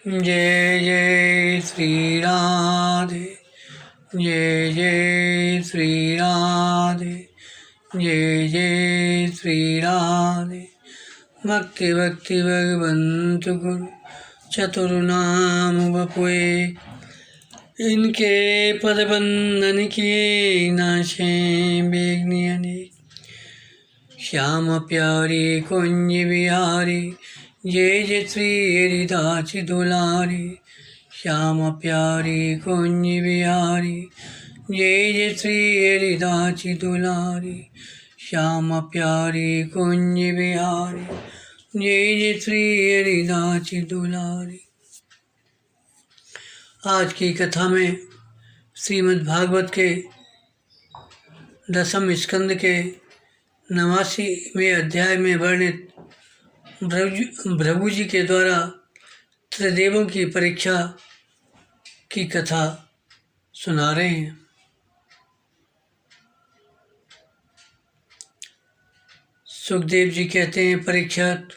जय जय श्री राधे, जय जय श्री राधे, जय जय श्री राधे। भक्ति भक्ति भगवंत गुरु चतुर्नाम बपुए, इनके पद बंदन किए नाशे बेगनी अनेक। श्याम प्यारी कुंज बिहारी, जय जय श्री हरिदास दुलारी। श्याम प्यारी कुंज बिहारी, जय जय श्री हरिदास दुलारी। श्याम प्यारी कुंज बिहारी, जय जय श्री हरिदास दुलारी। आज की कथा में श्रीमद् भागवत के 10वें स्कंद के 89वें अध्याय में वर्णित भृगु जी के द्वारा त्रिदेवों की परीक्षा की कथा सुना रहे हैं। सुखदेव जी कहते हैं, परीक्षित,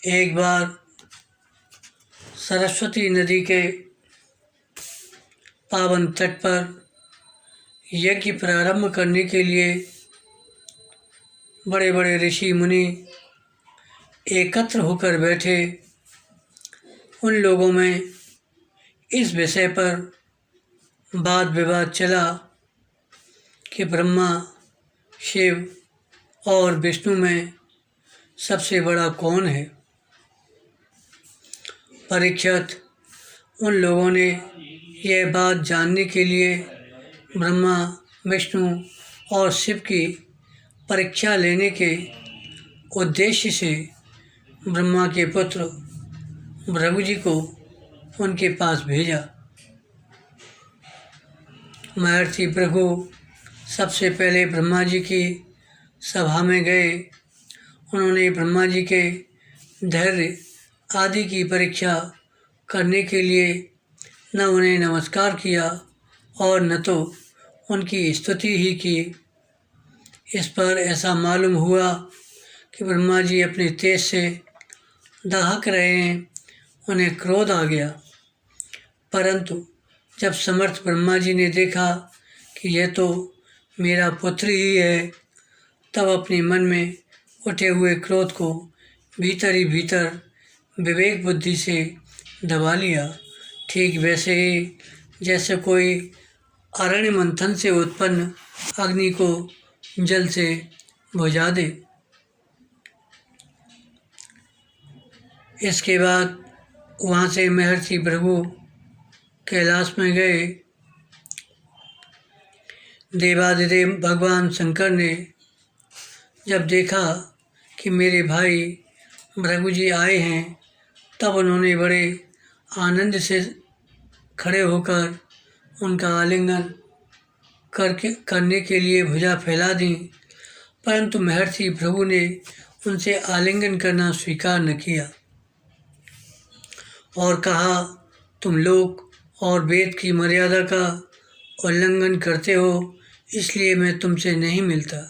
एक बार सरस्वती नदी के पावन तट पर यज्ञ प्रारंभ करने के लिए बड़े बड़े ऋषि मुनि एकत्र होकर बैठे। उन लोगों में इस विषय पर वाद विवाद चला कि ब्रह्मा, शिव और विष्णु में सबसे बड़ा कौन है। परीक्षित, उन लोगों ने यह बात जानने के लिए ब्रह्मा, विष्णु और शिव की परीक्षा लेने के उद्देश्य से ब्रह्मा के पुत्र भृगु जी को उनके पास भेजा। महर्षि भृगु सबसे पहले ब्रह्मा जी की सभा में गए। उन्होंने ब्रह्मा जी के धैर्य आदि की परीक्षा करने के लिए न उन्हें नमस्कार किया और न तो उनकी स्तुति ही की। इस पर ऐसा मालूम हुआ कि ब्रह्मा जी अपने तेज से दहक रहे हैं। उन्हें क्रोध आ गया, परंतु जब समर्थ ब्रह्मा जी ने देखा कि यह तो मेरा पुत्र ही है, तब अपने मन में उठे हुए क्रोध को भीतर ही भीतर विवेक बुद्धि से दबा लिया। ठीक वैसे ही जैसे कोई अरण्य मंथन से उत्पन्न अग्नि को जल से बुझा दे। इसके बाद वहाँ से महर्षि भृगु कैलाश में गए। देवादिदेव भगवान शंकर ने जब देखा कि मेरे भाई भृगु जी आए हैं, तब उन्होंने बड़े आनंद से खड़े होकर उनका आलिंगन करने के लिए भुजा फैला दी, परंतु महर्षि भृगु ने उनसे आलिंगन करना स्वीकार न किया और कहा, तुम लोक और वेद की मर्यादा का उल्लंघन करते हो, इसलिए मैं तुमसे नहीं मिलता।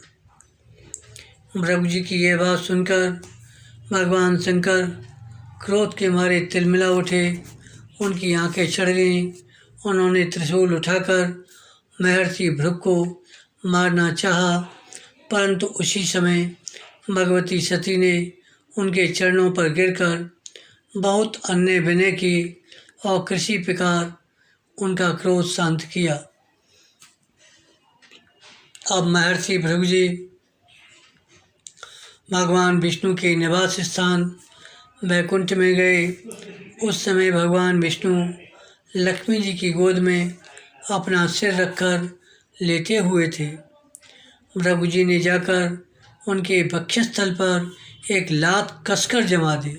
भृगु जी की यह बात सुनकर भगवान शंकर क्रोध के मारे तिलमिला उठे। उनकी आंखें चढ़ गईं। उन्होंने त्रिशूल उठाकर महर्षि भृगु को मारना चाहा, परंतु उसी समय भगवती सती ने उनके चरणों पर गिरकर बहुत अन्य विनय की और किसी प्रकार उनका क्रोध शांत किया। अब महर्षि भृगु जी भगवान विष्णु के निवास स्थान वैकुंठ में गए। उस समय भगवान विष्णु लक्ष्मी जी की गोद में अपना सिर रखकर लेटे हुए थे। भृगु जी ने जाकर उनके वक्षस्थल पर एक लात कसकर जमा दी।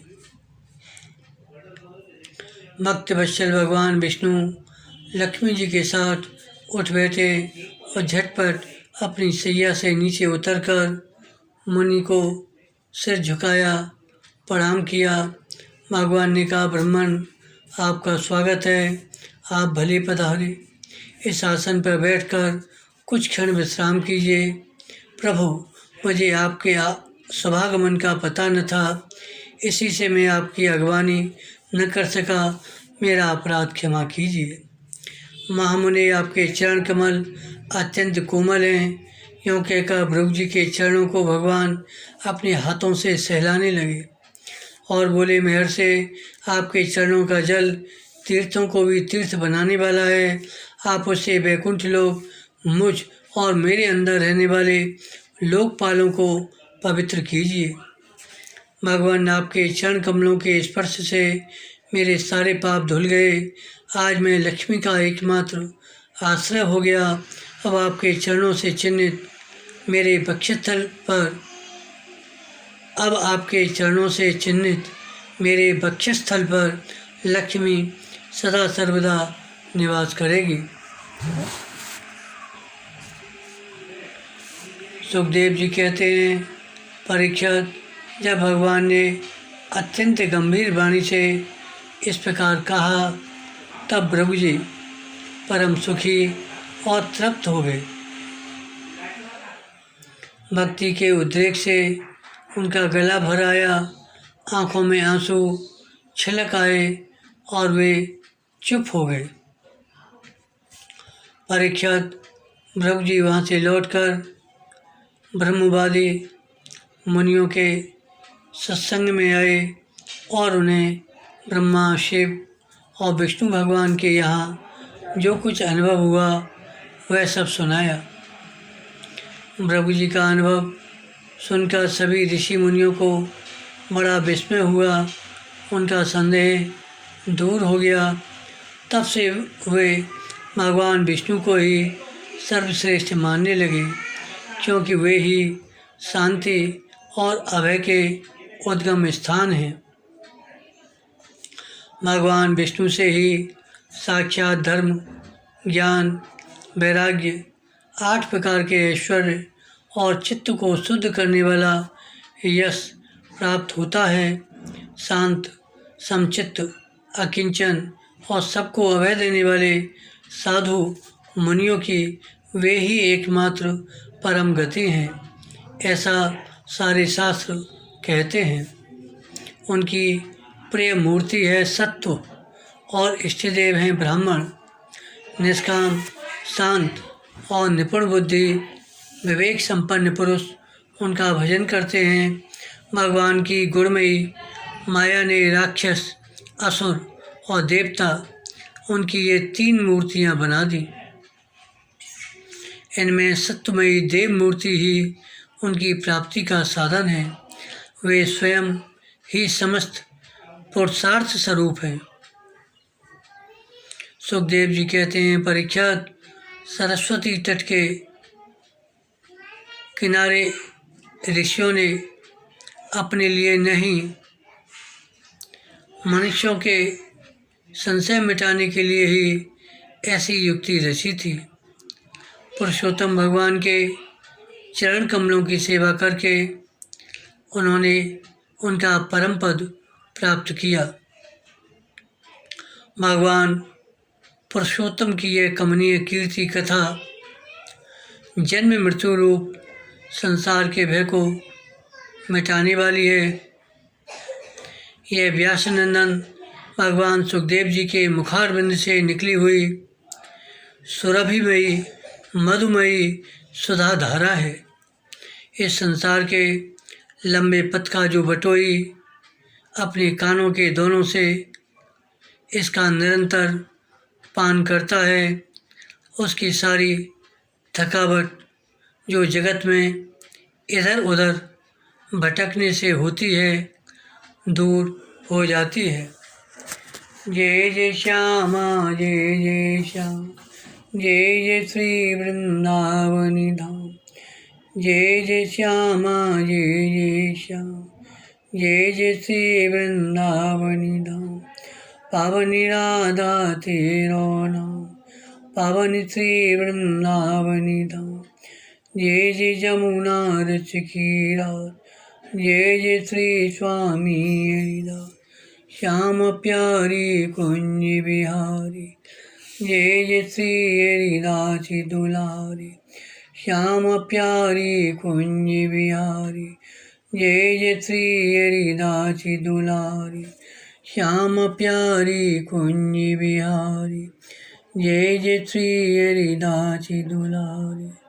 भक्तवत्सल भगवान विष्णु लक्ष्मी जी के साथ उठ बैठे और झटपट अपनी सैया से नीचे उतरकर मुनि को सिर झुकाया, प्रणाम किया। भगवान ने कहा, ब्राह्मण, आपका स्वागत है, आप भले पधारे। इस आसन पर बैठकर कुछ क्षण विश्राम कीजिए। प्रभु, मुझे आपके स्वागमन का पता न था, इसी से मैं आपकी अगवानी न कर सका, मेरा अपराध क्षमा कीजिए। महामुनि, आपके चरण कमल अत्यंत कोमल हैं। यूँ कहकर भृगु जी के चरणों को भगवान अपने हाथों से सहलाने लगे और बोले, महर्षि, आपके चरणों का जल तीर्थों को भी तीर्थ बनाने वाला है। आप उससे वैकुंठ लोक, मुझ और मेरे अंदर रहने वाले लोकपालों को पवित्र कीजिए। भगवान, आपके चरण कमलों के स्पर्श से मेरे सारे पाप धुल गए। आज मैं लक्ष्मी का एकमात्र आश्रय हो गया। अब आपके चरणों से चिन्हित मेरे वक्षस्थल पर लक्ष्मी सदा सर्वदा निवास करेगी। सुखदेव जी कहते हैं, परीक्षित, जब भगवान ने अत्यंत गंभीर वाणी से इस प्रकार कहा, तब भृगु जी परम सुखी और तृप्त हो गए। भक्ति के उद्रेक से उनका गला भर आया, आँखों में आंसू छलक आए और वे चुप हो गए। परीक्षित, भृगु जी वहाँ से लौटकर ब्रह्मवादी मुनियों के सत्संग में आए और उन्हें ब्रह्मा, शिव और विष्णु भगवान के यहाँ जो कुछ अनुभव हुआ वह सब सुनाया। भृगु जी का अनुभव सुनकर सभी ऋषि मुनियों को बड़ा विस्मय हुआ। उनका संदेह दूर हो गया। तब से वे भगवान विष्णु को ही सर्वश्रेष्ठ मानने लगे, क्योंकि वे ही शांति और अभय के उद्गम स्थान हैं। भगवान विष्णु से ही साक्षात धर्म, ज्ञान, वैराग्य, 8 प्रकार के ऐश्वर्य और चित्त को शुद्ध करने वाला यश प्राप्त होता है। शांत, समचित्त, अकिंचन और सबको अभय देने वाले साधु मुनियों की वे ही एकमात्र परम गति हैं, ऐसा सारे शास्त्र कहते हैं। उनकी प्रिय मूर्ति है सत्व और इष्टदेव हैं ब्राह्मण। निष्काम, शांत और निपुण बुद्धि, विवेक संपन्न पुरुष उनका भजन करते हैं। भगवान की गुणमयी माया ने राक्षस, असुर और देवता, उनकी ये 3 मूर्तियाँ बना दी। इनमें सत्वमयी देव मूर्ति ही उनकी प्राप्ति का साधन है। वे स्वयं ही समस्त पुरुषार्थ स्वरूप हैं। सुखदेव जी कहते हैं, परीक्षित, सरस्वती तट के किनारे ऋषियों ने अपने लिए नहीं, मनुष्यों के संशय मिटाने के लिए ही ऐसी युक्ति रची थी। पुरुषोत्तम भगवान के चरण कमलों की सेवा करके उन्होंने उनका परम पद प्राप्त किया। भगवान पुरुषोत्तम की यह कमनीय कीर्ति कथा जन्म मृत्यु रूप संसार के भय को मिटाने वाली है। यह व्यासनंदन भगवान सुखदेव जी के मुखारविंद से निकली हुई सुरभिमयी मधुमयी सुधा धारा है। इस संसार के लंबे पथ का जो बटोई अपने कानों के दोनों से इसका निरंतर पान करता है, उसकी सारी थकावट जो जगत में इधर उधर भटकने से होती है, दूर हो जाती है। जय जय श्यामा जय जय श्याम, जय जय श्री वृंदावनी धाम। जय जय श्यामा जय जय श्याम, जय जय श्री वृंदावनी धाम। पावनी राधा तेरो नाम, पावनी श्री वृंदावनी धाम। जय जय जमुना रच की रात, जय जय श्री स्वामी हरिदास। श्याम प्यारी कुंज बिहारी, जय जय श्री हरिदास दुलारी। श्याम प्यारी कुंज बिहारी, जय जय श्री हरिदासी दुलारी, श्याम प्यारी कुंज बिहारी। जय जय श्री हरिदासी दुलारी।